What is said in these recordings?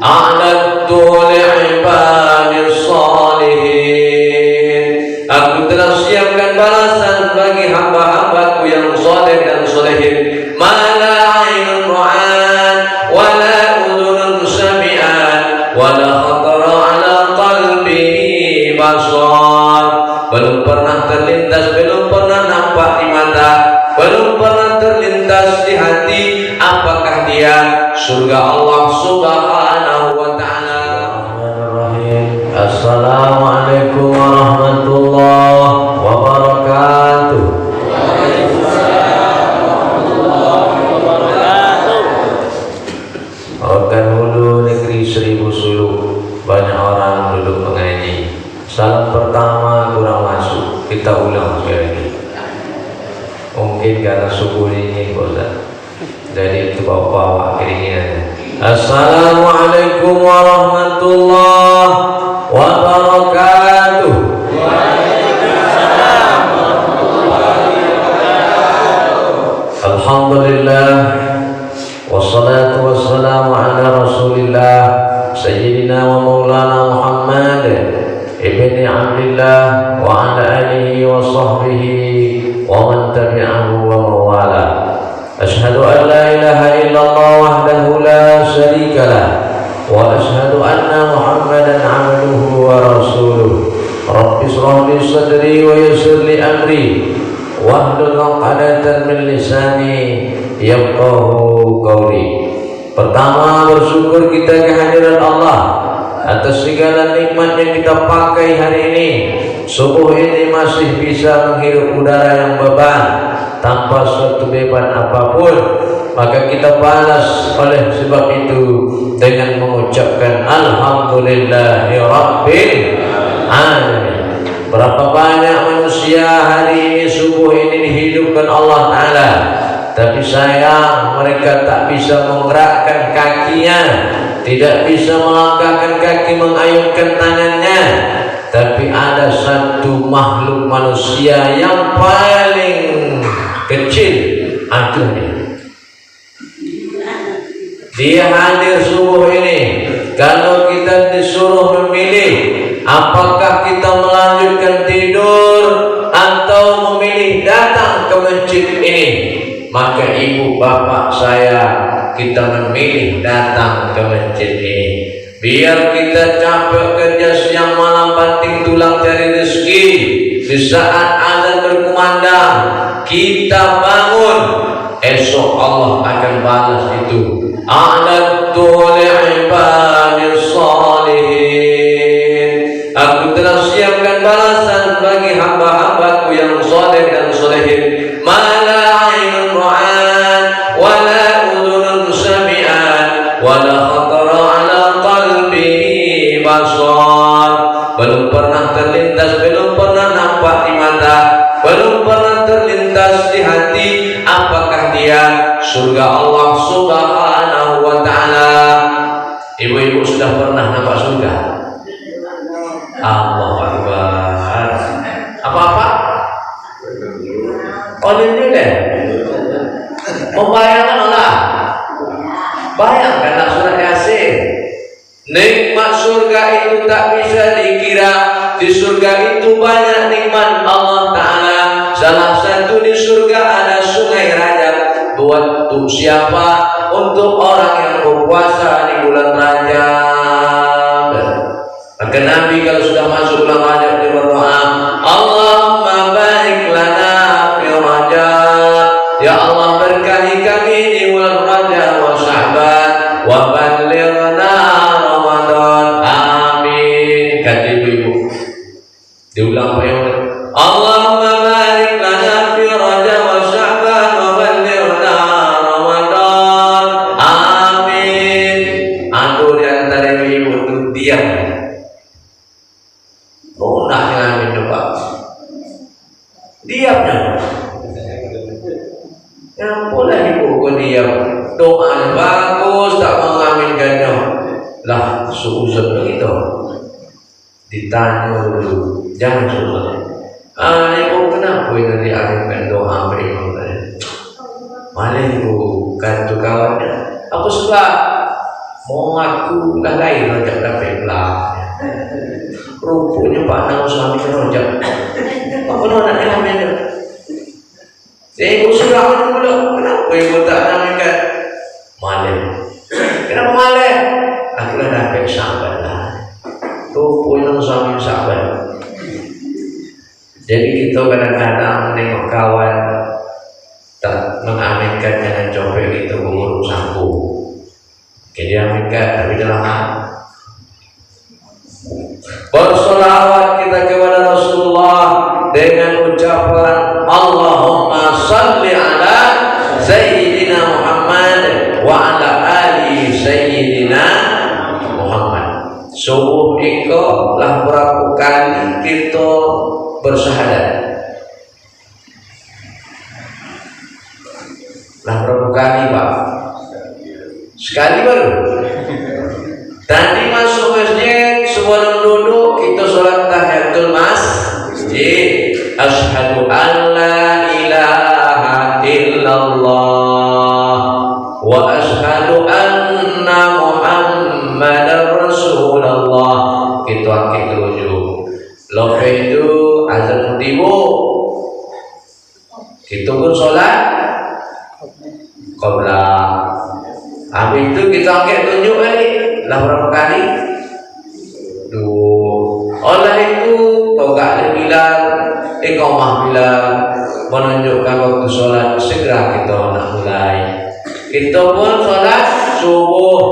a'adtu li'ibadis salihin. Aku telah siapkan balasan bagi hamba-hambaku yang saleh dan salehin. Ma la 'ainun ra'at wa la udhunun sami'at wa la khatara 'ala qalbi basar. Belum pernah terlintas, belum pernah nampak di mata, belum pernah terlintas di hati. Apakah dia surga Allah Subhanahu wa ta'ala? Assalamualaikum warahmatullahi wabarakatuh. Rokan Hulu negeri 1000 suluk, banyak orang duduk mengaji. Salam pertama kurang masuk, kita ulang sekali lagi. Mungkin karena subuh ini Ustaz, jadi itu bawa keringinan. Assalamualaikum warahmatullahi wabarakatuh. Alhamdulillah, wassalatu wassalamu ala rasulillah Sayyidina wa maulana Muhammad ibni Abdillah wa ala alihi wa sahbihi wa man tabi'ahu wa mawala. Ashhadu an la ilaha illallah wahdahu la syarika lah wa ashhadu anna Muhammadan abduhu wa rasuluh. Rabbi shrah li sadri wa yassir li amri wahlul 'uqdatam min lisani yafqahu qawli. Pertama, bersyukur kita kehadiran Allah atas segala nikmat yang kita pakai hari ini. Subuh ini masih bisa menghirup udara yang beban tanpa suatu beban apapun, maka kita balas oleh sebab itu dengan mengucapkan alhamdulillahi rabbil alamin. Berapa banyak manusia hari ini subuh ini dihidupkan Allah Ta'ala, tapi sayang mereka tak bisa menggerakkan kakinya, tidak bisa melangkahkan kaki, mengayunkan tangannya. Tapi ada satu makhluk manusia yang paling kecil, aduhnya. Dia hadir subuh ini. Kalau kita disuruh memilih, apakah kita melanjutkan tidur atau memilih datang ke masjid ini, maka ibu bapak saya, kita memilih datang ke masjid ini. Biar kita capek kerja siang malam banting tulang cari rezeki, di saat azan berkumandang kita bangun, esok Allah akan balas itu. A'adtu li'ibadis salihin. Aku telah siapkan balasan bagi hamba-hambaku yang saleh dan salehin. Ma la 'ainun ra'at wa la udhunun sami'at wa la khatara 'ala qalbi basar. Belum pernah terlintas, belum pernah nampak di mata, belum pernah terlintas di hati. Apakah dia surga Allah Subhanahu wa ta'ala? Ibu-ibu sudah pernah nampak surga? Allahu Akbar. Apa-apa? Oh ini deh. Membayangkan Allah. Bayangkanlah surat Yasin. Nikmat surga itu tak bisa dikira. Di surga itu banyak nikmat Allah Ta'ala. Salah satu di surga ada sungai Rajab. Buat untuk siapa? Untuk orang yang berpuasa di bulan Rajab. Maka Nabi kalau sudah masuk bulan Rajab dia berdoa, Allahumma barik lana fi Rajab. Ya Allah berkahi kami di bulan Rajab wa Sya'ban wa ballighna Ramadan. Amin. Kata ibu-ibu. Diulang Pak Yon. Allahumma barik lana fi Rajab wa Sya'ban wa ballighna Ramadan. Amin. Aku di antara ibu-ibu itu diam. Oh, nak jangan mencoba. Diamnya. Yang boleh ibu kau diam. Doa bagus tak mengaminkannya. Lah, seuzon begitu. Ditanya dulu, jangan susah. Ibu kenapa ini diaminkan doa berimam tadi? Mana ibu kan tu kawannya? Apa sebab? Mau aku dah lain rojak dapat lah. Rupanya Pak Nang suami rojak. Apa nak namanya? Saya sudah dulu. Kenapa ibu tak namakan malam? Kenapa malam? Aku dah dapat sahabat lah. Rupanya suami sahabat. Jadi kita kadang-kadang menengok kawan tak mengaminkan dengan copet itu mengurus sapu. Dia aminkan tapi dalam bersolawat kita kepada Rasulullah dengan ucapan Allahumma salli ala Sayyidina Muhammad wa ala ali Sayyidina Muhammad. Subuh itu lah berapa kali kita bersyahadat? Lah berapa kali Pak? Sekali baru. Tadi masuk masjid sebelum duduk kita sholat tahiyatul masjid. Asyhadu an la ilaha illallah wa asyhadu anna Muhammadar Rasulullah. Kita angkat terujuk. Lepas itu azan tiba. Kita pun sholat qabla. Habis itu kita angkat tunjuk lagi. Lah berapa kali? Oleh itu togak Bilal, iqamah Bilal menunjukkan waktu sholat segera kita nak mulai. Kita pun sholat subuh.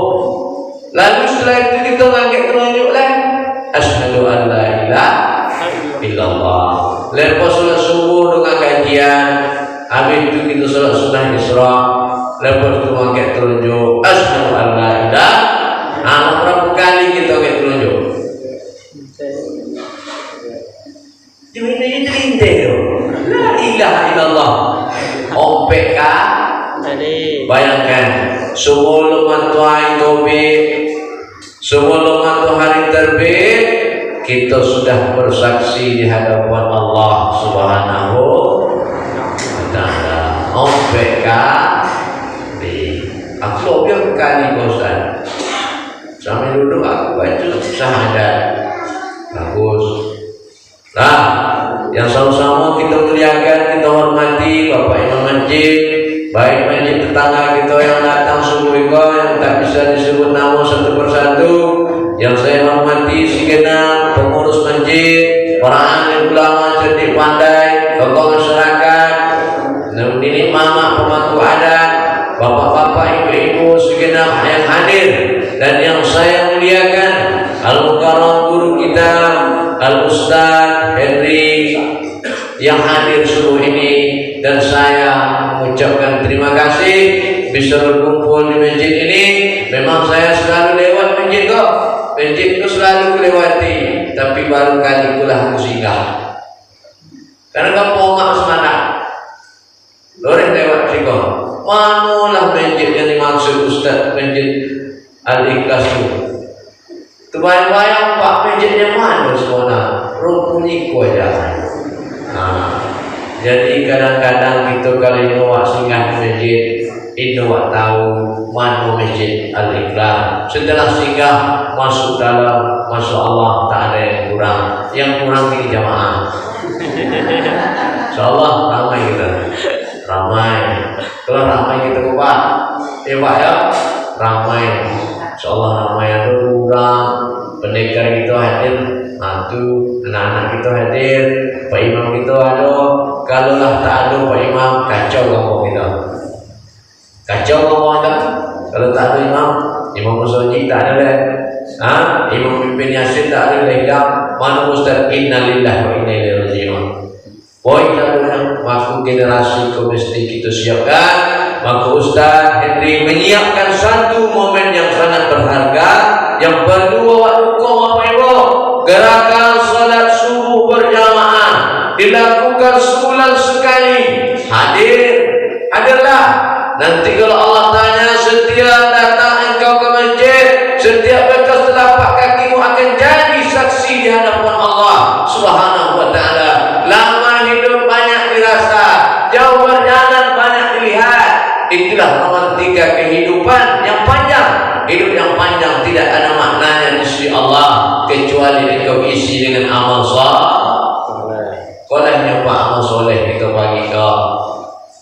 Lalu setelah itu kita angkat tunjuk lagi. Asyhadu an la ilaha illallah. Lepas sholat subuh dengan kajian. Habis itu kita sholat sunnah Isra. Lepas itu angkat tunjuk. Asyhadu an la ilaha. Berapa kali kita angkat tunjuk? Ini tu. La ilaha illallah. OPK. Bayangkan sebelum matahari terbit, sebelum matahari terbit, kita sudah bersaksi di hadapan Allah Subhanahu wa taala. OPK. Aku biar kali bosan. Sampai duduk aku baca syahadat. Bagus. Nah, yang sama-sama kita muliakan, kita hormati Bapak Imam Masjid, baik masjid tetangga kita yang datang subuh itu yang tak bisa disebut nama satu persatu. Yang saya hormati segenap pengurus masjid, para alim ulama cerdik pandai, tokoh masyarakat, ini mama pemangku adat, bapak-bapak, ibu-ibu segenap yang hadir dan yang saya muliakan, al-mukarram guru kita Al-Ustaz Henry yang hadir subuh ini, dan saya mengucapkan terima kasih bisa berkumpul di masjid ini. Memang saya selalu lewat masjid kok, masjid itu selalu kelewati, tapi baru kali itulah aku singgah karena kamu mak semangat loreh lewat siko. Manalah masjid yang dimaksud Ustaz, masjid Al-Ikhlas itu. Bayang-bayang Pak, masjidnya mana semua? Rumpuni ku aja. Jadi kadang-kadang kita kalau awak singgah di masjid, itu awak tahu mana masjid Al-Ikhlas. Setelah singgah masuk dalam, masya Allah tak ada yang kurang. Yang kurang ini jamaah. InsyaAllah ramai kita. Ramai. Kalau ramai kita Pak, Pak ya, ramai. InsyaAllah ramai ada kurang. Pendekar kita hadir, mantu, anak-anak kita hadir, Pak Imam kita ada. Kalau lah tak ada Pak Imam, kacau kampung kita. Kacau kampung kita. Kalau tak ada Imam, Imam Musoji tak ada leh. Imam Pimpin Yasin tak ada leh. Mana Ustaz? Innalillahi wa inna ilaihi raji'un. Boy kita waktu generasi itu mesti kita siapkan. Maka Ustaz Henry menyiapkan satu momen yang sangat berharga yang perlu awak dukung Bapak Ibu. Gerakan salat subuh berjamaah dilakukan sebulan sekali. Hadir adalah nanti kalau Allah tanya, setiap datang engkau ke masjid, setiap bekas telapak kakimu akan jadi saksi di hadapan Allah Subhanahu wa taala. Lama hidup banyak dirasa, jauh berjalan banyak dilihat. Itulah romantika kehidupan yang panjang, hidup yang panjang. kecuali engkau isi dengan amal soleh. Kau lah nyoba amal soleh kita bagi kau.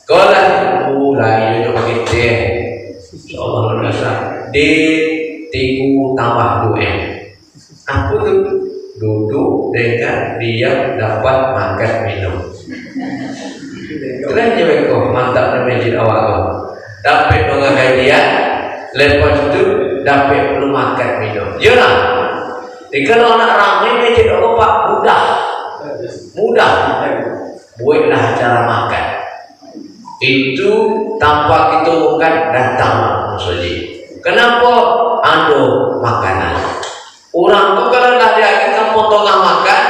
Kau lah lagi nyoba kita. Insyaallah luar biasa. Di tiku tambah 2M. Apa tu? Duduk dengan dia dapat makan minum. Keren je kau mantap dalam masjid awak kau. Dapat mengagai dia, lepas tu dapat perlu makan minum. Yalah. Kalau nak ramai masjid awak pak mudah. Buatlah cara makan. Itu tanpa kita bukan datang masjid. Kenapa? Ada makanan. Orang tu kalau dah dia akan potongan makan,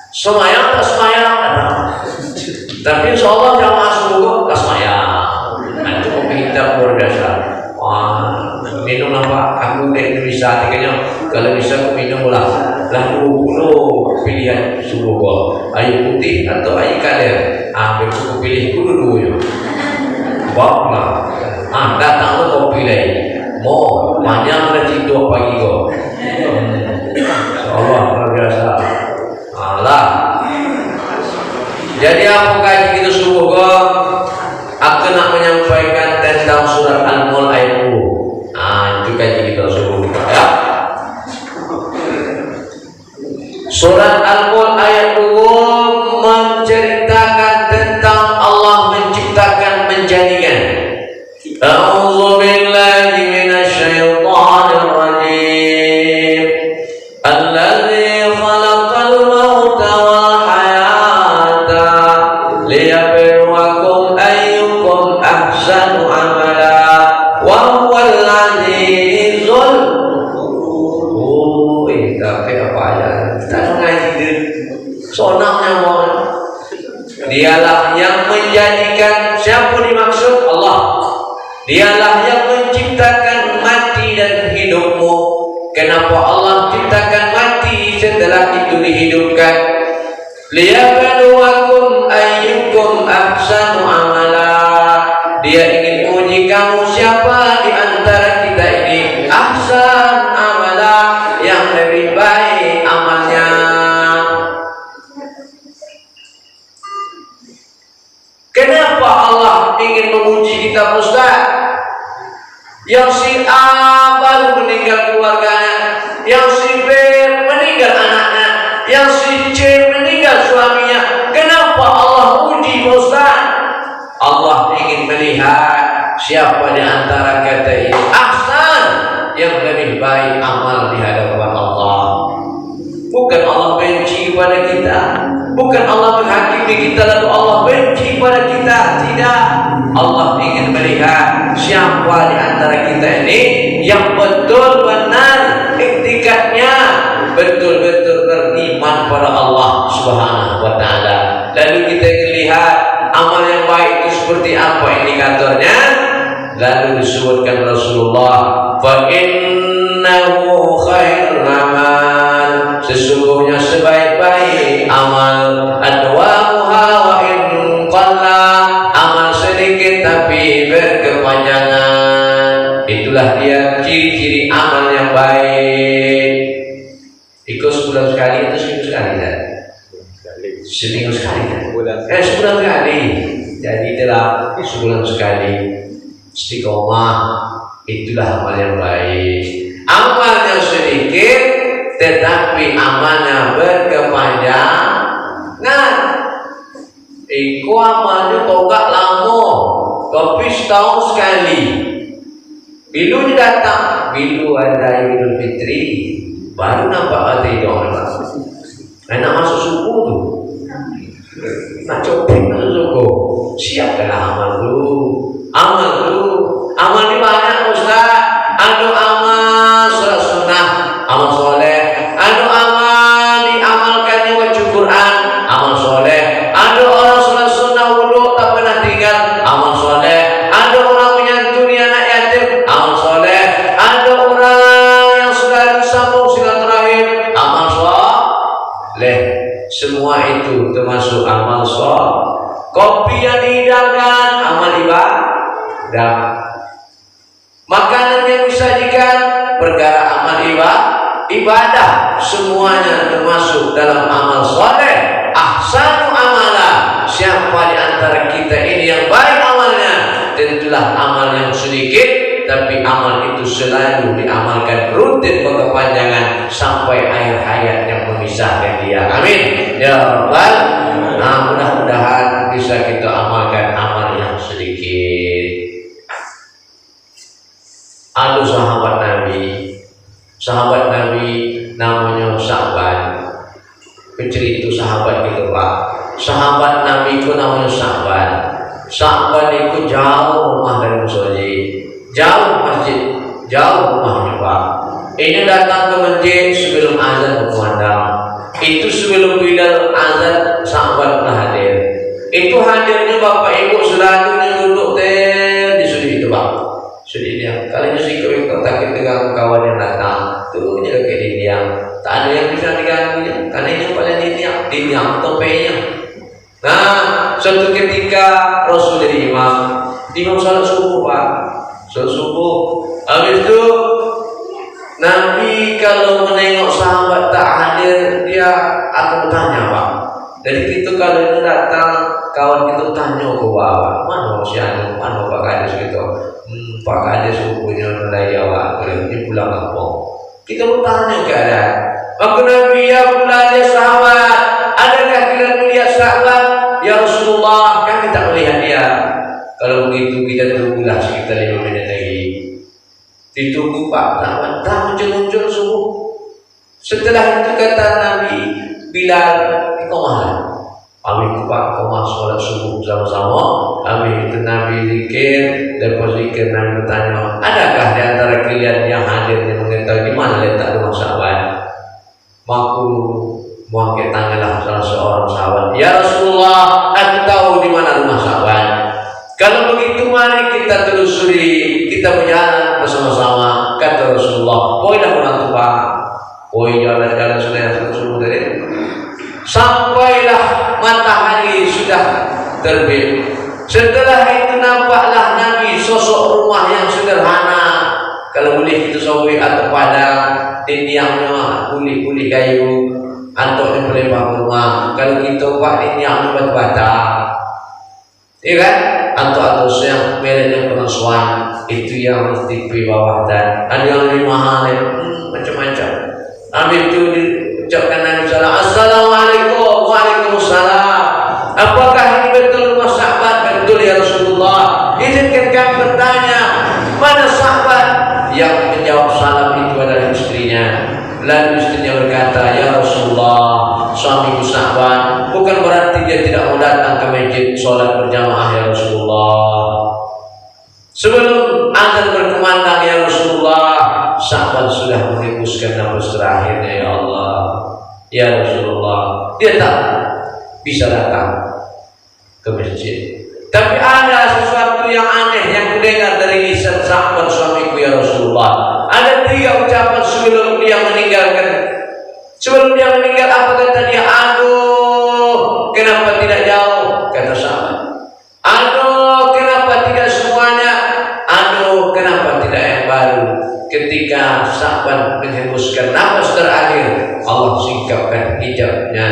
semayang tak semayang ada. Tapi insyaallah jamaah subuh tak semayang. Itu kita luar biasa. Minum apa? Aku di Indonesia tiganya. Kalau bisa aku minum lah 20 pilihan subuh kau. Air putih atau air kalir. Aku pilih dulu. Baiklah. Datang kau pilih. Mau banyak rezeki tu pagi kau. Allah luar biasa. Allah. Jadi apa kaji kita subuh kau? Aku nak menyampaikan tentang surat Al-Mulk ayat 2. Itu kaji kita subuh ya. Surat Al-Mulk ayat 2 menceritakan tentang Allah menciptakan menjadikan. A'udzu billahi minasyaitonir rajim. Allazi khalaqal mauta wal hayata liyabluwakum ayyukum ahsanu amala wa huwal azizul. Tapi apa aja? Tak ngaji sonaknya mohon. Dialah yang menjadikan. Siapa dimaksud? Allah. Dialah yang menciptakan mati dan hidupmu. Kenapa Allah ciptakan mati setelah itu dihidupkan? Liyabluwakum ayyukum ahsanu amala. Dia ingin uji kamu siapa di antara kita ini ahsan amala, yang lebih baik amalnya. Kenapa Allah ingin menguji kita Ustaz? Yang si A baru meninggal keluarganya, yang si B meninggal anaknya, yang si C meninggal suaminya. Kenapa Allah uji Ustaz? Allah ingin melihat siapa di antara kita ini ahsan, yang lebih baik amal di hadapan Allah. Bukan Allah benci kepada kita, bukan Allah menghakimi kita lalu Allah benci kepada kita. Tidak. Allah ingin melihat siapa di antara kita ini yang betul benar iktikadnya, betul-betul beriman pada Allah Subhanahu wa taala. Lalu kita ingin lihat amal yang baik itu seperti apa indikatornya. Lalu disebutkan Rasulullah, fa innahu khairul amal, sesungguhnya sebaik-baik amal adwamuha wa in qalla, amal sedikit tapi berkepanjangan. Itulah dia ciri-ciri amal yang baik. Ikut sebulan sekali atau seminggu sekali kan? Seminggu sekali kan? Sebulan sekali. Jadi itulah sebulan sekali. Istiqomah, itulah amal yang baik. Amalnya sedikit tetapi amalnya berkepanjangan. Iku amalnya togak lama, tapi setahun sekali. Bilu datang, bilu ada Idul Fitri, baru nampak hati dong. Nak masuk suku tu, nak copeng masuk suku, siapkanlah amal tu. Amal ni banyak Ustaz. Ada amal sunnah, amal soleh. Ada amal diamalkannya baca Quran, amal soleh. Ada orang sholat sunnah wudu tak pernah tinggal, amal soleh. Ada orang menyantuni anak yatim, amal soleh. Ada orang yang selalu sambung silaturahim, amal soleh. Semua itu termasuk amal soleh. Kopi yang dihidangkan, amal ibadah. Makanan yang disajikan, perkara amal ibadah semuanya termasuk dalam amal soleh. Ahsanu amala, siapa di antara kita ini yang baik amalnya, tentulah amal yang sedikit tapi amal itu selalu diamalkan rutin berkepanjangan sampai akhir hayat yang memisahkan dia. Amin ya rabbal. Nah, mudah-mudahan bisa kita amalkan amal yang sedikit. Ada sahabat Nabi namanya Sa'ban. Pencerita sahabat itu Pak. Sahabat Nabi itu namanya Sa'ban. Sa'ban itu jauh rumah dari masjid, jauh masjid, jauh rumahnya Pak. Ini datang ke masjid sebelum azan berkumandang. Itu sebelum Bilal azan Sa'ban hadir. Itu hadirnya Bapak Ibu selalu duduk di sudut itu Pak. Sudut dia. Kalau si kau takut dengan kawan yang datang, turunnya ke dia. Tak ada yang bisa diganggunya. Karena ini pada dia topenya. Nah, suatu ketika Rasul jadi imam salat subuh Pak. Salat subuh. Habis itu Nabi kalau menengok sahabat tak hadir, dia akan bertanya Pak. Dari itu kalau itu datang, kawan kita tanya ke bawah, mana si Anu, mana Pak Kades gitu. Pak Kades subuhnya mulai Jawa, kalau ini pulang kampung. Kita bertanya keadaan. Maka Nabi ya pulang dia sahabat, adakah kalian melihat sahabat? Ya Rasulullah, kami tak melihat dia. Kalau begitu kita tunggulah sekitar 5 menit lagi. Ditunggu Pak, tak muncul subuh. Setelah itu kata Nabi, Bilal, kau malam. Amin itu Pak, kau sholat subuh sama-sama. Amin itu Nabi zikir, lepas zikir Nabi bertanya, adakah di antara kalian yang hadir yang mengetahui di mana letak rumah sahabat? Maku mengangkat tanganlah salah seorang sahabat. Ya Rasulullah, aku tahu di mana rumah sahabat. Kalau begitu mari kita telusuri, kita berjalan bersama-sama. Kata Rasulullah, dah pulang tu Pak. Jalan-jalan sudah subuh tadi. Sampailah matahari sudah terbit. Setelah itu nampaklah Nabi sosok rumah yang sederhana. Kalau boleh kita sawi atau padang, tiangnya kulit-kulit kayu, atau di pelembang rumah. Kalau kita Pak tiangnya batu-bata, iya kan? Atau yang mereknya pengesuan, itu yang mesti di bawah dan ada yang lebih mahal, macam-macam. Ambil itu diucapkan Nabi Sallallahu. Assalamualaikum, waalaikumsalam. Apakah ini betul rumah sahabat? Betul ya Rasulullah. Izinkan kami bertanya, mana sahabat? Yang menjawab salam itu adalah istrinya. Lalu istrinya berkata, ya Rasulullah, suamiku sahabat. Bukan berarti dia tidak mau datang ke masjid sholat berjamaah ya Rasulullah. Sebelum azan berkumandang ya Rasulullah, sahabat sudah menghembuskan nafas terakhirnya ya Allah. Ya Rasulullah, dia tak bisa datang ke masjid. Tapi ada sesuatu yang aneh yang kudengar dari lisan sahabat suamiku ya Rasulullah. Ada 3 ucapan sebelum dia meninggalkan. Sebelum dia meninggal apa kata dia? Aduh, kenapa tidak jauh? Kata sahabat. Aduh, kenapa tidak semuanya? Aduh, kenapa tidak yang baru? Ketika sahabat menghembuskan nafas terakhir, Allah singkapkan hijabnya.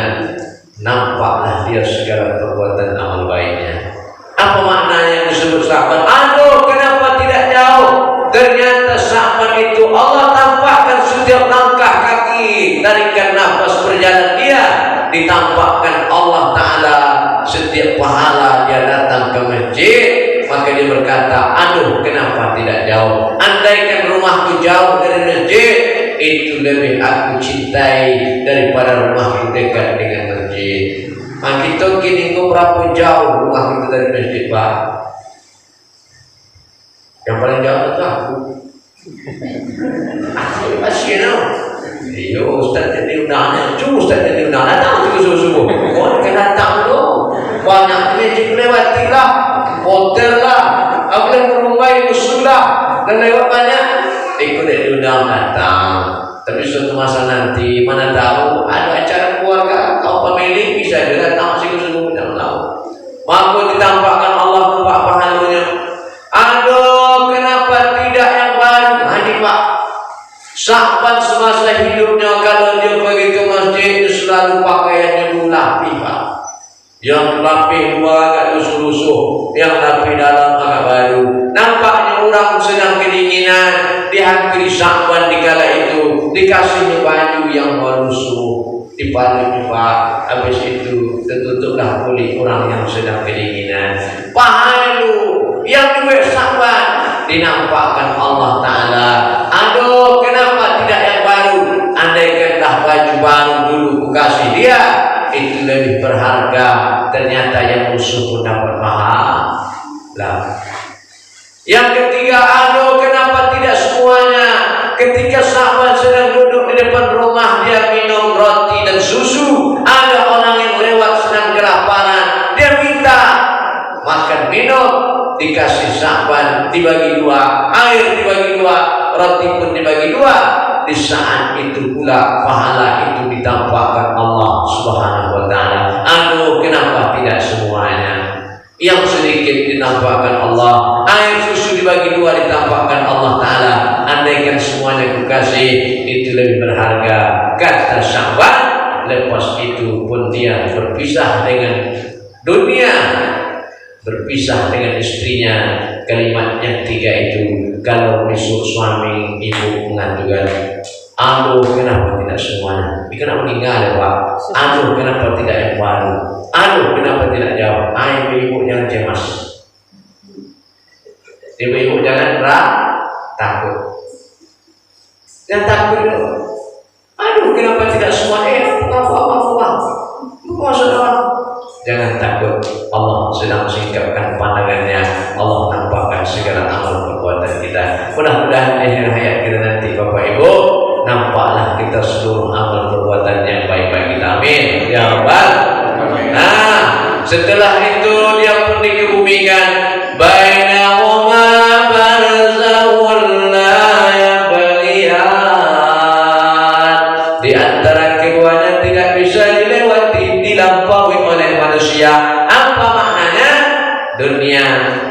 Nampaklah dia segala perbuatan amal baiknya. Apa maknanya yang disebut sahabat? Aduh, kenapa tidak jauh? Ternyata sahabat itu Allah tampakkan setiap langkah kaki, tarikan nafas berjalan dia, ditampakkan Allah Ta'ala setiap pahala dia datang ke masjid. Maka dia berkata, aduh kenapa tidak jauh? Andaikan rumahku jauh dari masjid, itu lebih aku cintai daripada rumahku dekat dengan masjid. Nah, kita kini berapa jauh rumah kita dari masjid Pak? Yang paling jauh itu aku. Aku masih tahu. Iya Ustaz jadi undangan, Ustaz jadi undangan datang subuh-subuh. Kau kena datang dulu. Banyak masjid lewati lah, hotel lah, apa yang Mumbai usul lah, dan lewat banyak. Ikut diundang datang. Tapi suatu masa nanti mana tahu ada acara keluarga atau pemilik bisa juga datang masih subuh tidak tahu. Maka ditampakkan Allah nampak pahalanya. Aduh, kenapa tidak yang baru? Nah, ini Pak, sahabat semasa masa hidupnya kalau dia pergi ke masjid selalu pakaiannya lapis, Pak. Yang lapis luar agak lusuh-lusuh, yang lapis dalam agak baru. Nampaknya orang sedang kedinginan, dihampiri Sya'ban di kala itu, dikasihnya baju yang lusuh, dipalu juga. Habis itu tertutuplah kulit orang yang sedang kedinginan. Pahalu yang duit Sya'ban dinampakkan Allah Ta'ala. Aduh, kenapa tidak yang baru? Andaikanlah baju baru dulu kukasih dia, itu lebih berharga. Ternyata yang musuh pun dapat pahala. Yang ketiga, aduh, kenapa tidak semuanya ketika sahabat sedang duduk di depan rumah dia minum roti dan susu, ada orang yang lewat sedang kelaparan, dia minta makan minum, dikasih sahabat, dibagi dua, air dibagi dua, roti pun dibagi dua. Di saat itu pula pahala itu ditampakkan Allah Subhanahu wa Ta'ala. Aduh, kenapa tidak semuanya? Yang sedikit ditampakkan Allah, air susu dibagi dua ditampakkan Allah Ta'ala. Andaikan semuanya kukasih, itu lebih berharga, kata sahabat. Lepas itu pun dia berpisah dengan dunia, berpisah dengan istrinya. Kalimat yang tiga itu, kalau besok suami ibu mengadukan, aduh, kenapa tidak semuanya? Kenapa meninggal ya Pak? Aduh, kenapa tidak yang baru? Aduh, kenapa tidak jawab? Ibu-ibu jangan cemas, ibu-ibu jangan takut. Jangan takut dulu. Aduh, kenapa tidak semuanya? Apa? Maksudnya jangan takut, Allah sedang singkapkan pandangannya. Allah nampakkan segala amal perbuatan kita. Mudah-mudahan akhir hayat kita nanti Bapak Ibu, nampaklah kita seluruh amal perbuatan yang baik-baik kita. Amin ya Rabbal. Nah, setelah itu dia pun dikebumikan. Bainahuma barzakhun la yabghiyan. Di antara keduanya tidak bisa dilewati, dilampaui oleh manusia. Apa maknanya? Dunia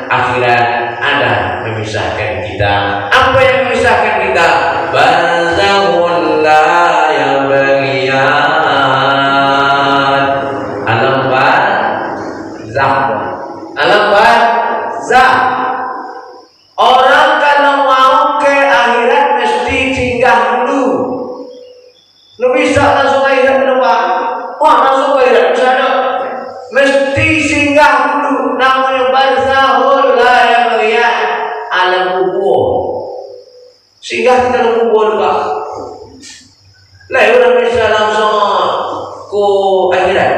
akhirat ada memisahkan kita. Apa yang memisahkan kita? Barzakhun la yabghiyan. Alam barzakh. Orang kalau mau ke akhirat mesti singgah dulu. Lu bisa langsung akhirat dulu Pak? Wah, langsung akhirat bisa ada. Mesti singgah dulu. Namanya barzakhul la yabghiyan, alam kubur. Singgah di dalam kubur Pak. Lah orang bisa langsung ke akhirat.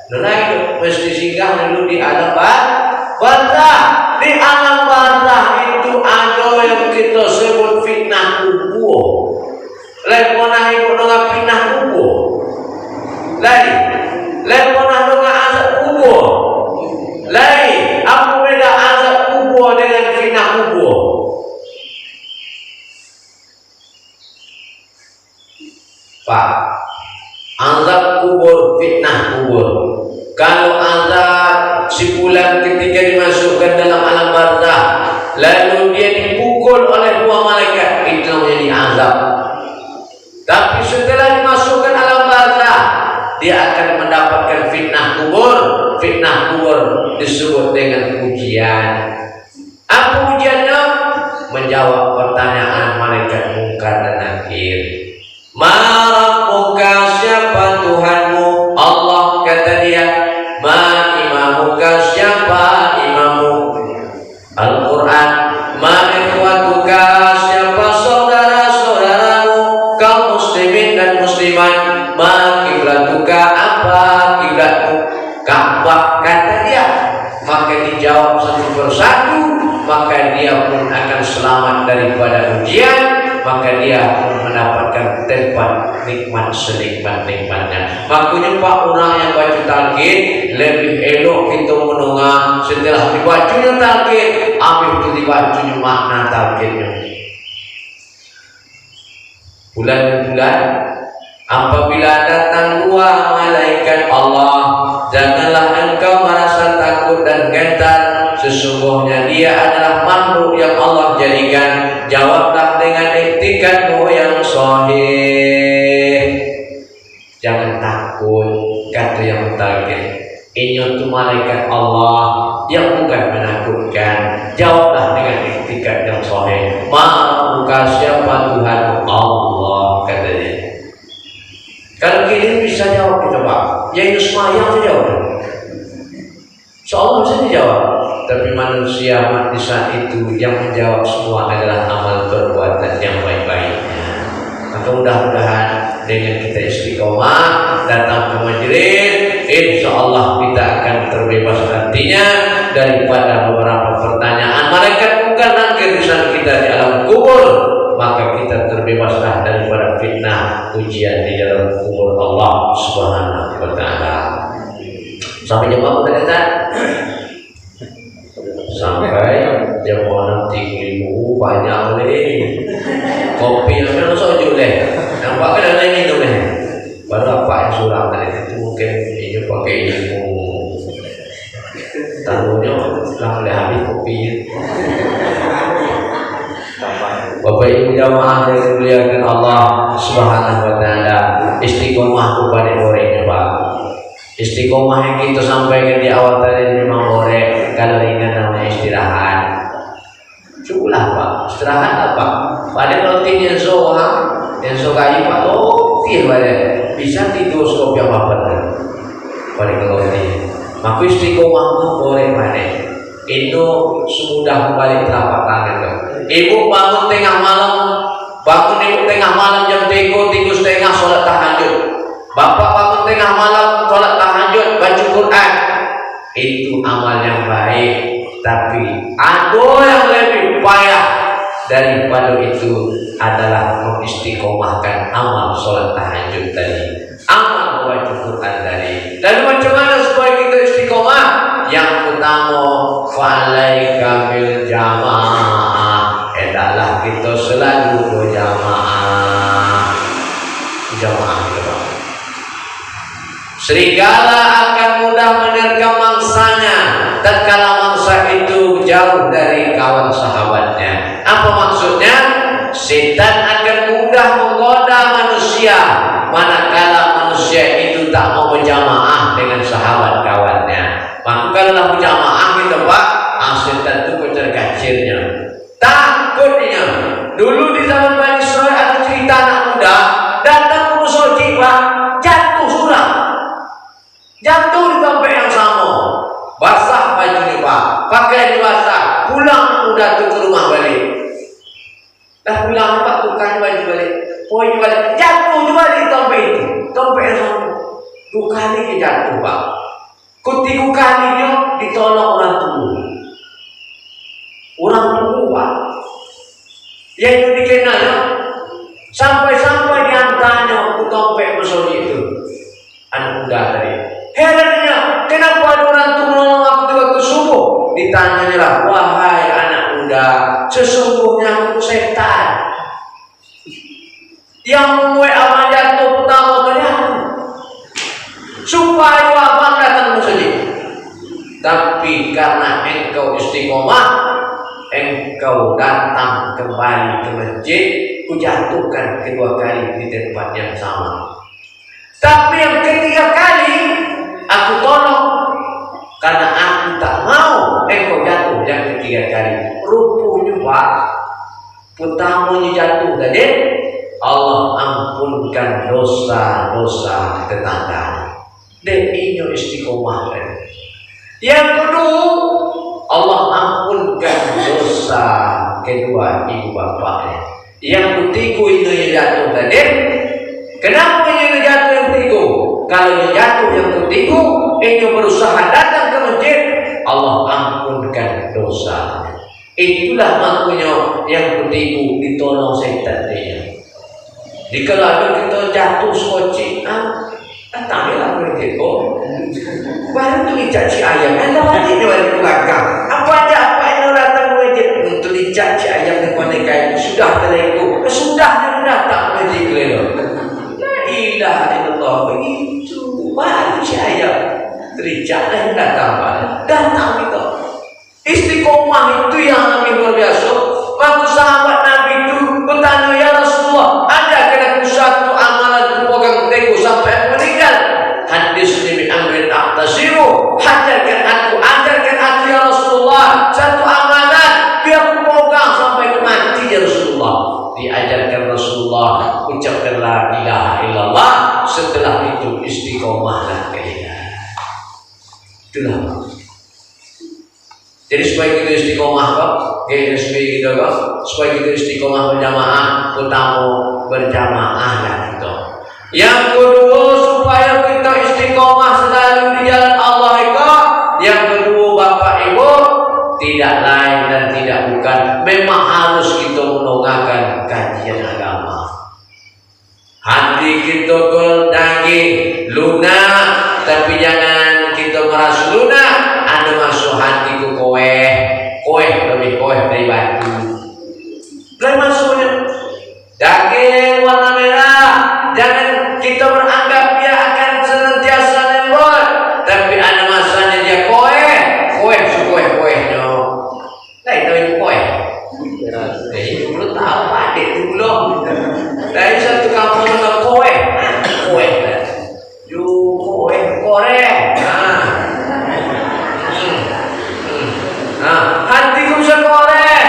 Nah itu mesti singgah dulu di alam barzakh. Di alam barzakh itu ada yang kita sebut fitnah kubur. Lepona ibu dengan fitnah kubur. Lain, lepona dengan azab kubur. Lain, apa beda azab kubur dengan fitnah kubur? Pak, azab kubur, fitnah kubur. Kalau azab sipulan ketika dimasukkan dalam alam barzakh, lalu dia dipukul oleh dua malaikat, itu namanya azab. Tapi setelah dimasukkan alam barzakh, dia akan mendapatkan fitnah kubur. Fitnah kubur disebut dengan ujian. Apa ujiannya? Menjawab pertanyaan malaikat Munkar dan Nakir. Ma rabbuka, siapa Tuhanmu? Allah, kata dia. Ma imamuka, siapa imamu? Al-Quran. Ma ikhwatuka, siapa saudara-saudaramu? Kaum muslimin dan muslimat. Ma kiblatuka, apa kiblatmu? Ka'bah, kata dia. Maka dijawab satu persatu, maka dia pun akan selamat daripada ujian. Maka dia pun mendapatkan tempat nikmat senikmat-nikmatnya. Makanya Pak, orang yang baca talqin lebih elok kita mendengar setelah dibacanya talqin, ambil itu dibacanya makna talqinnya. Bulan-bulan apabila datang dua malaikat Allah, janganlah engkau merasa takut dan gentar sesungguhnya dia adalah makhluk yang Allah jadikan. Jawablah dengan iktikadmu yang sahih. Jangan takut, kata yang target. Ini untuk malaikat Allah yang bukan menakutkan. Jawablah dengan iktikad yang sahih. Maha siapa Tuhan? Allah, katanya. Kalau kita bisa jawab, kita Pak. Ya itu semayang saja jawab. Soalnya bisa dijawab. Tapi manusia di saat itu yang menjawab semua adalah amal perbuatan yang baik-baiknya. Maka mudah-mudahan dengan kita istiqomah datang ke majelis, insya Allah kita akan terbebas nantinya daripada beberapa pertanyaan malaikat bukan nanti urusan kita di alam kubur. Maka kita terbebaslah daripada fitnah ujian di dalam kubur Allah Subhanahu wa taala. Sampai jam berapa tadi? Sampai jam 6.30 banyak boleh. Kopi yang kan soju leh. Nampak kan ada yang minum leh. Baru apa yang surah tadi itu mungkin ini pakai ilmu. Tamunya lah boleh habis kopi. Bapak Ibu jamaah yang dimuliakan Allah Subhanahu wa taala, istiqomah kepada orangnya Pak. Istiqomah yang kita sampaikan di awal tadi memang boleh. Kalau ingat namanya istirahat, cukuplah Pak. Istirahat apa? Pada roti yang sokai Pak, roti pada bisa tidur skop yang apa pada roti. Maka istiqomah boleh pada. Itu semudah kembali telapak tangan kau. Ibu bangun tengah malam, jam 3:30 sholat tahajud. Bapak bangun tengah malam sholat tahajud, baca Quran. Itu amal yang baik. Tapi ada yang lebih payah daripada itu adalah mengistiqomahkan amal sholat tahajud tadi, amal membaca Quran tadi. Dan macam mana supaya kita istiqomah? Yang pertama, fa'alaika bil jamaah. Hendaklah kita selalu berjamaah. Jamaah kita. Serigala akan mudah menerkam mangsanya tatkala mangsa itu jauh dari kawan sahabatnya. Apa maksudnya? Setan akan mudah menggoda manusia manakala manusia itu tak mau berjamaah dengan sahabat kawannya. Maka kalau berjamaah kita Pak, setan itu kecer-kacirnya. Takutnya dulu di zaman Bani Israil ada cerita anak muda datang ke masjid Pak, jatuh sudah. Jatuh di tempat yang sama, basah bajunya Pak, pakaian basah, pulang udah tuh ke rumah balik. Dah pulang Pak, tukar baju balik, poin balik, jatuh juga di tempat itu, tempat yang sama. 2 kali dia jatuh Pak. Ketiga kalinya ditolong orang tua. Orang tua Pak, yang itu dikenalnya sampai diantaranya ke tempat masjid itu. Anak muda tadi. Herannya, kenapa ada orang tua menolong aku di waktu subuh? Ditanya lah, wahai anak muda, sesungguhnya aku setan yang membuat abang jatuh pertama kali aku, supaya abang datang ke masjid. Tapi karena engkau istiqomah, engkau datang kembali ke masjid, kujatuhkan 2 kali di tempat yang sama. Tapi yang ketiga kali aku tolong karena aku tak mau engkau jatuh yang ketiga kali. Rupanya Pak, pertamanya jatuh tadi Allah ampunkan dosa-dosa tetangga. Dan ini istiqomah tadi. Yang kedua, Allah ampunkan dosa kedua ibu bapaknya. Yang ketiga itu yang jatuh tadi. Kenapa yang jatuh yang ketiga? Kalau yang jatuh yang ketiga, ini berusaha datang ke masjid, Allah ampunkan dosa. Itulah maknanya yang ketiga ditolong setan dia. Jika ada kita jatuh skoci, datanglah masjid. Baru tu licak si ayam, anda wajib di belakang. Apa yang datang ke masjid untuk licak si ayam di depan sudah terlalu, sudah datang ke masjid kelelo. Ilaha illallah, begitu baru saya terijaklah datang kita Istiqomah itu yang lebih luar biasa. Maka sahabat Nabi itu bertanya, ya Rasulullah, ada kena satu amalan pegang teguh sampai aku meninggal? Hadis Nabi Amrin Ahtasiru, ajarkan aku ya Rasulullah satu amalan biar aku pegang sampai ke mati ya Rasulullah. Diajarkan Rasulullah, ucapkan la ilaha illallah, setelah itu istiqomahlah kalian. Itulah. Jadi supaya kita istiqomah kok, supaya kita istiqomah berjamaah, utama berjamaah lah kita. Yang kedua, supaya kita istiqomah selalu di jalan Allah itu, yang kedua Bapak Ibu, tidak lain dan tidak bukan, memang harus kita mendengarkan kajian agama. Hati kita berdaging, lunak, tapi jangan kita merasa lunak. Ada masuk hatiku kowe lebih kowe dari batu. Lain masuknya daging warna merah. Jangan kita beranggap dia akan senantiasa lembut, tapi ada masanya dia kowe no. Lain tahu ibu kowe. Ini belum tahu adik itu belum. Dari satu kampung dengan kowe. Yo kowe korek. Hatiku bisa korek.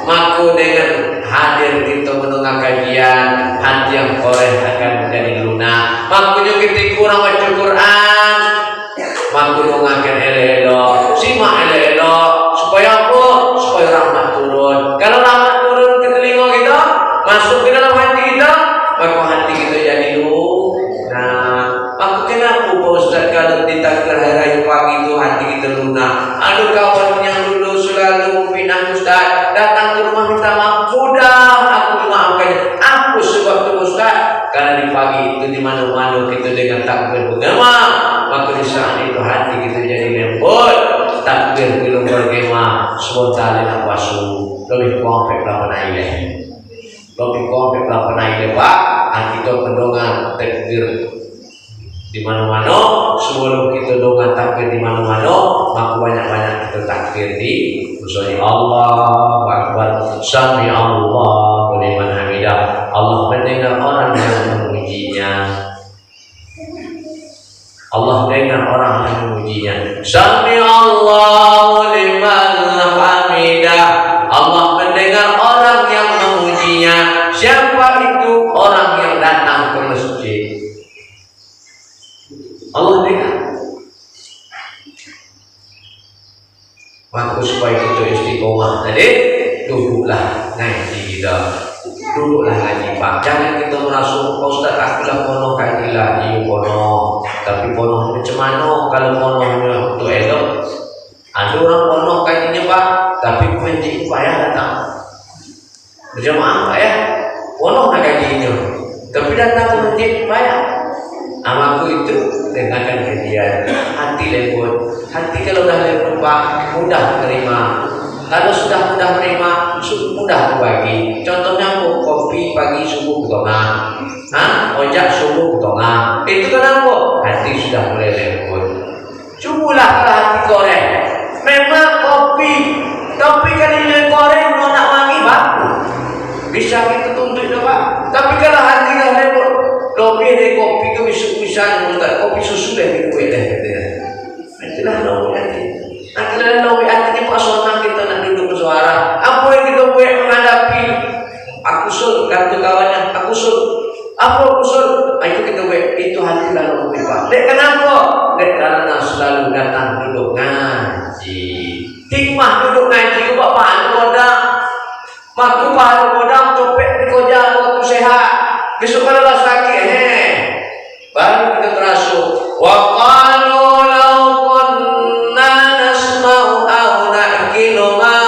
Maka dengan hadir kita mendengar kajian, hati yang korek akan menjadi lunak. Makanya kita kurang baca Quran, maka dengarkan elok, simak elok, supaya apa? Supaya rahmat turun. Kalau rahmat turun ke telinga kita, masuk ke dalam hati kita, maka hati kita jadi lunak. Maka kenapa Pak Ustaz kalau ditakdir hari raya pagi itu hati kita lunak? Ada kawan yang dulu selalu pindah Ustaz, datang ke rumah minta maaf, mudah aku memaafkannya. Aku sebab itu Ustaz, karena di pagi itu di mana-mana kita dengan takbir bergema, maka di saat itu hati kita jadi lembut. Takbir belum bergema, spontan dan wasu. Lebih komplek lah penaileh. Lebih komplek lah penaileh Pak. Kita pendongan takbir di mana-mana, sebelum kita dongan takbir di mana-mana, maka banyak-banyak kita takbir di musola. Allahu Akbar, sami Allahu liman hamidah. Allah mendengar orang yang memujinya. Allah dengar orang yang memujinya. Sami Allahu liman hamidah. Allah mendengar orang yang memujinya. Siapa itu? Orang yang datang ke masjid. Allah dengar. Maka supaya kita istiqomah tadi, duduklah ngaji kita. Duduklah ngaji Pak. Jangan kita merasa, Pak Ustaz aku lah pono kajilah, iya pono. Tapi pono macam mana kalau pono untuk elok? Ada orang pono kajinya Pak, tapi penting payah datang. Berjamaah Pak ya, pono nak kajinya, tapi datang ke masjid payah. Amaku itu dengarkan kajian, hati lembut. Hati kalau dah lembut Pak, mudah menerima. Kalau sudah mudah menerima, mudah berbagi. Contohnya kopi pagi subuh ketengah, ojek subuh ketengah. Itu kenapa? Hati sudah mulai lembut. Cubalah kalau hati korek. Memang kopi, tapi kalau dia korek mau nak wangi Pak, bisa kita tuntut Pak. Tapi kalau hati dah lembut, kopi deh kopi ke bisa kopi susu deh kue deh. Itulah lobi hati. Nantilah lobi hati ni pasona kita nak duduk bersuara. Apa yang kita buat menghadapi? Aku sul, kata kawannya, aku sul. Apa aku sul? Itu kita buat. Itu hati lah lobi Pak. Dek kenapa? Dek karena selalu datang duduk ngaji. Hikmah duduk ngaji Pak pahala kodam. Maku pahala kodam copet di koja waktu sehat. Besok kalau lah sakit, baru kita terasa. Wa qalu law kunna nasma'u aw na'qilu ma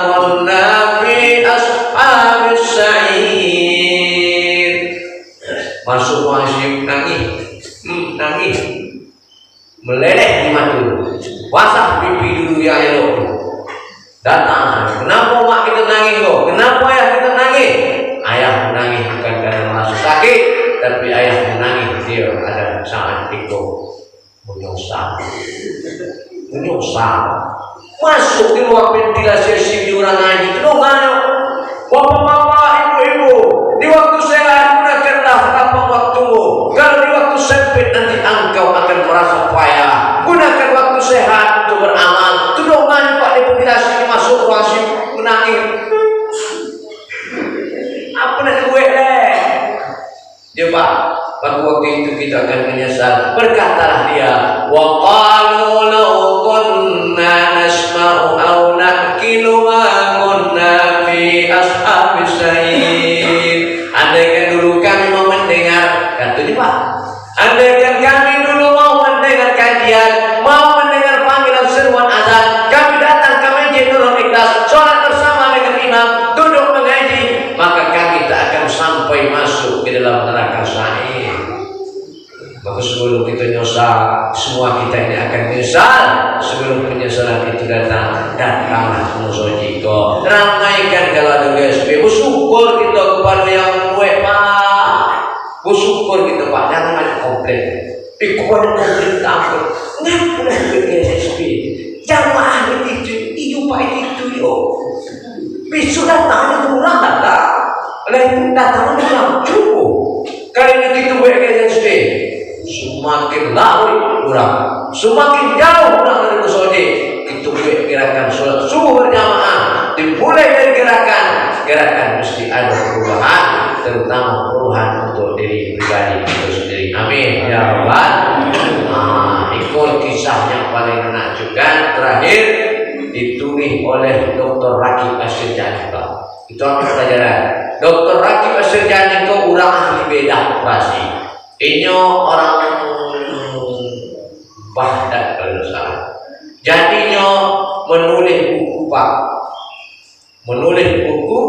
kunna fi ashabis sa'ir. Masuk wajib nangis, meleleh di mata, wasah pipi dulu ya elok. Datang, kenapa mak kita nangis kok? Kenapa ayah kita nangis? Ayah menangis bukan karena merasa sakit, tapi ayah menangis dia ada saat itu menyusah. masuk di ruang ventilasi sini orang ngaji itu mana bapak-bapak, ibu-ibu, di waktu sehat gunakanlah apa waktumu. Kalau di waktu sempit nanti engkau akan merasa payah. Gunakan waktu sehat untuk beramal. Itu doang Pak di ventilasi masuk ruang sini menangis. Apa nak gue deh? Dia Pak, pada waktu itu kita akan menyesal. Berkatalah dia, wa qalu law kunna nasma'u aw naqilu ma kunna fi ashabis sa'ir. Andaikan dulu kami mau mendengar, katanya Pak, andaikan kami dulu mau mendengar kajian, mau mendengar panggilan seruan azan, kami datang ke masjid Nurul Ikhlas, sholat bersama dengan imam, duduk mengaji, maka kami tak akan sampai masuk ke dalam neraka sa'ir. Maka sebelum kita nyesal, semua kita ini akan menyesal. Sebelum penyesalan itu datang, datanglah musojiko. Ramaikan kalau ada GSP. Bersyukur kita kepada yang buat Pak. Bersyukur kita Pak. Jangan ada komplain. Kepada pemerintah aku, ngapa nak GSP? Jamaah itu Pak itu yo. Besok datang kurang datang. Lain datang kurang cukup. Kali ini kita buat GSP. Semakin lari kurang, semakin jauh kurang dari musodi. Itu gerakan sholat subuh berjamaah dimulai dari gerakan mesti ada perubahan, terutama perubahan untuk diri pribadi itu sendiri. Amin ya rabbal. Ikut kisah yang paling menakjubkan terakhir ditulis oleh Dr. Rakib Asyirjani. Itu apa pelajaran? Dr. Rakib Asyirjani itu orang ahli bedah operasi. Ini orang Baghdad kalau salah. Jadinya menulis buku Pak, menulis buku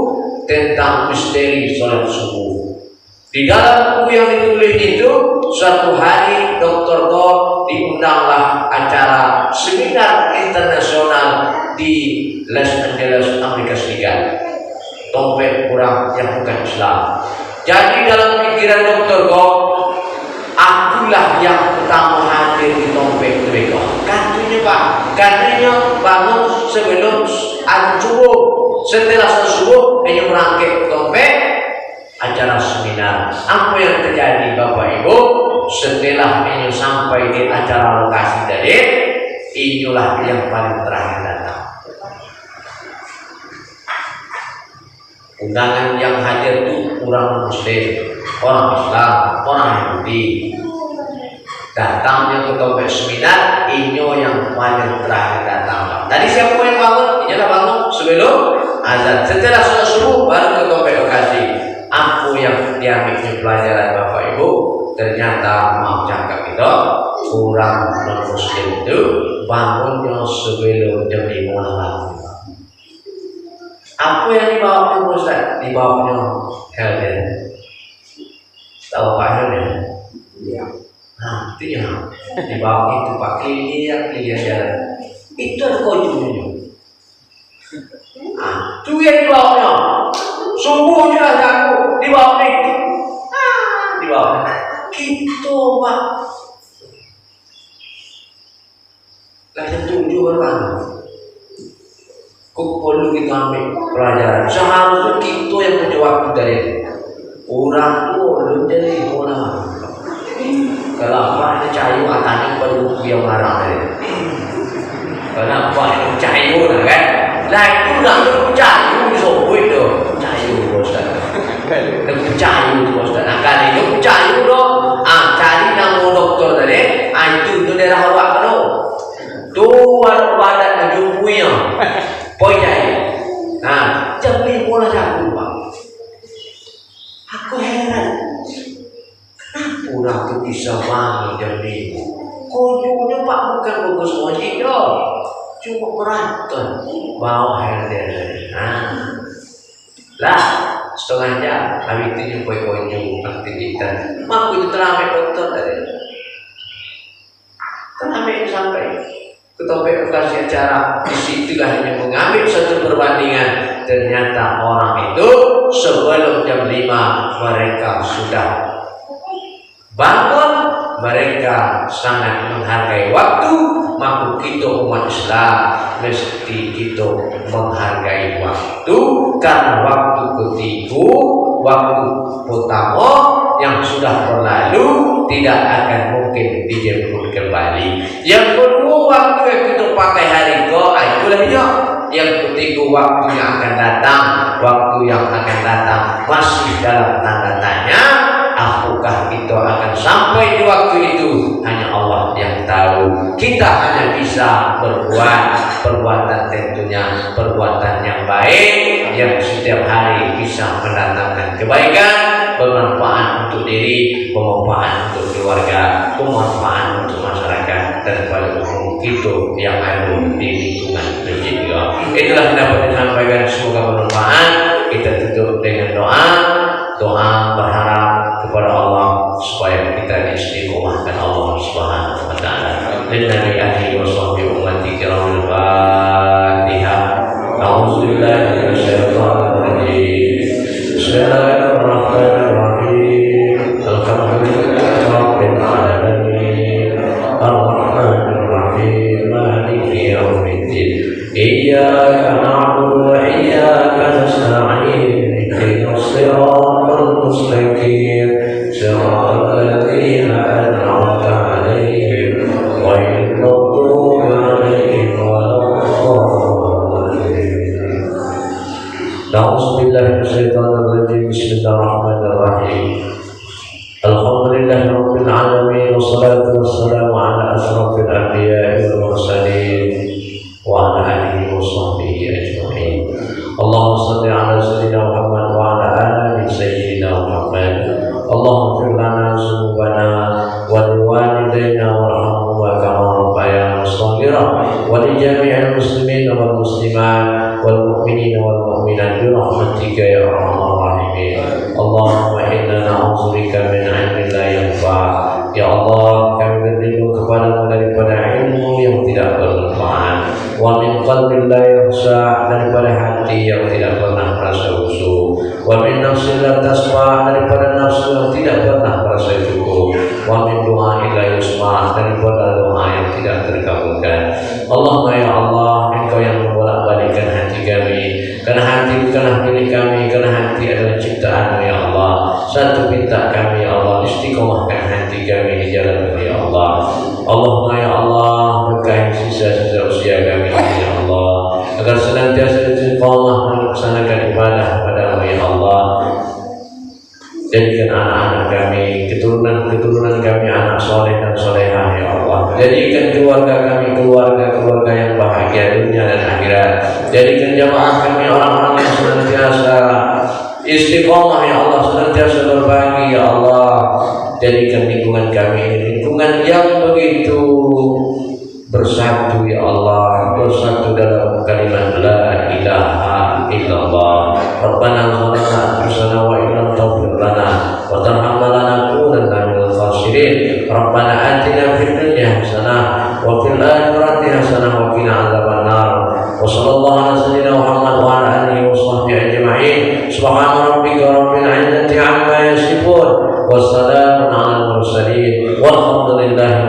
tentang misteri sholat subuh. Di dalam buku yang ditulis itu, suatu hari Dr. Go diundanglah acara seminar internasional di Los Angeles, Amerika Serikat. Dompet kurang yang bukan Islam. Jadi dalam pikiran Dr. Go, akulah yang pertama hadir di dompet mereka. Katanya Pak, katanya bangun sebelum azan subuh. Setelah azan subuh, hanya merangkak dompet acara seminar. Apa yang terjadi Bapak Ibu? Setelah ini sampai di acara lokasi tadi, inilah yang paling terakhir datang. Undangan yang hadir itu orang Muslim, orang Islam, orang Yahudi. Datangnya ke dompet seminar, ini yang paling terakhir datang. Tadi siapa yang bangun? Ini dah bangun sebelum azan. Setelah sholat subuh baru ke dompet lokasi. Apa yang diambilnya pelajaran Bapak Ibu? Ternyata mau cakap itu orang non Muslim itu bangunnya sebelum jam 5 malam. Apa yang dibawa oleh Ustaz? Dibawanya Helden. Tahu Pak Helden? Iya. Nah, itu ya. Dibawa itu pakai dia jalan. Itu ada kojungnya. Nah, itu yang dibawanya. Subuhnya aku dibawa itu. Dibawa. Gitu Pak. Lain tujuh orang. Kok perlu kita ambil pelajaran? Seharusnya kita yang menjawab dari orang itu jadi orang. Kenapa ini cayu atanya pada buku yang marah dari? Kenapa ini cayu kan? Lah itu dah tu cayu sopo itu cayu Ustaz. Itu cayu Ustaz. Nah kali itu cayu doh. Cari nama doktor tadi. Itu daerah awak tu. Tu badan jumpunya. Poinnya, nah, jam 5 aku Pak. Aku heran, kenapa orang itu bisa bangun jam 5? Konyolnya Pak bukan bagus wajib dong, cuma meraton, bawa heran. Nah, lah setengah jam, habis itu nyupai konjung aktivitas. Mak itu teramai dokter tadi, teramai sampai ketombe lokasi acara. Disitulah hanya mengambil satu perbandingan. Ternyata orang itu sebelum jam 5 mereka sudah bangun. Mereka sangat menghargai waktu. maka kita umat Islam mesti kita menghargai waktu, karena waktu ketiga, waktu pertama yang sudah berlalu tidak akan mungkin dijemput kembali. Yang kedua, waktu yang kita pakai hari ke, itulah dia. Yang ketiga, waktu yang akan datang, waktu yang akan datang masih dalam tanda tanya. Apakah kita akan sampai di waktu itu? Hanya Allah yang tahu. Kita hanya bisa berbuat perbuatan, tentunya perbuatan yang baik, yang setiap hari bisa mendatangkan kebaikan, bermanfaat untuk diri, bermanfaat untuk keluarga, bermanfaat untuk masyarakat, dan pada umum kita yang ada di lingkungan masjid. Itulah yang dapat disampaikan, semoga bermanfaat. Kita tutup dengan doa berharap kepada Allah supaya kita diistiqomahkan Allah Subhanahu wa taala. Lillahi alihi wa sahbihi ummati kiramul Fatihah. A'udzubillahi minasyaitonir rajim. Bismillahirrahmanirrahim. Alhamdulillahi rabbil alamin. Arrahmanir rahim. Maliki yaumiddin. Iyyaka na'budu wa iyyaka nasta'in. Ihdinas siratal mustaqim. Siratal ladzina an'amta 'alaihim ghairil maghdubi 'alaihim waladdallin. A'udzubillahi minasyaitonir rajim. Bismillahirrahmanirrahim. Alhamdulillahi rabbil alamin. Wassalatu wassalamu ala asyrafil anbiya'i wal mursalin wa ala alihi wa sahbihi ajma'in. Allahumma shalli ala sayyidina Muhammad wa ala ali sayyidina Muhammad. Allahumma ighfir lana dzunubana wa liwalidayna warhamhuma kama rabbayana shaghira wa li jami'il muslimin wal muslimat wal mu'minin wal mu'minat bi rahmatika ya arhamar rahimin. Allahumma inna na'udzubika min 'ilmin la yanfa'. Ya Allah, kami berlindung kepadamu daripada ilmu yang tidak bermanfaat, wa min qalbin la yakhsha', daripada hati yang tidak pernah merasa khusyuk, wa min nafsin la tasma', daripada nafsu yang tidak pernah merasa cukup, wa min du'ain la yusma', daripada doa yang tidak terkabulkan. Allahumma ya Allah, Engkau yang membolak-balikkan hati kami, karena hati bukanlah milik kami, karena hati adalah ciptaan-Mu ya Allah. Satu minta kami ya Allah, istiqomahkan hati kami di jalan ya Allah. Allahumma ya Allah, berkahi sisa-sisa usia kami ya Allah, agar senantiasa istiqomah melaksanakan ibadah padamu ya Allah. Jadikan anak-anak kami, keturunan kami anak soleh dan solehah ya Allah. Jadikan keluarga kami keluarga yang bahagia dunia dan akhirat. Jadikan jamaah kami orang-orang yang senantiasa istiqomah ya Allah, senantiasa berbagi ya Allah. Jadikan lingkungan kami lingkungan yang begitu bersatu ya Allah, bersatu dalam kalimat la ilaha illallah. Rabbana zalamna anfusana wa illam taghfir lana wa tarhamna lanakunanna minal khasirin. Rabbana atina fid dunya hasanah wa fil akhirati hasanah wa qina adzabannar. Wa sallallahu ala sayyidina Muhammad wa ala alihi wa sahbihi ajma'in. Subhana rabbika rabbil izzati 'amma yasifun wa salamun 'alal mursalin walhamdulillahi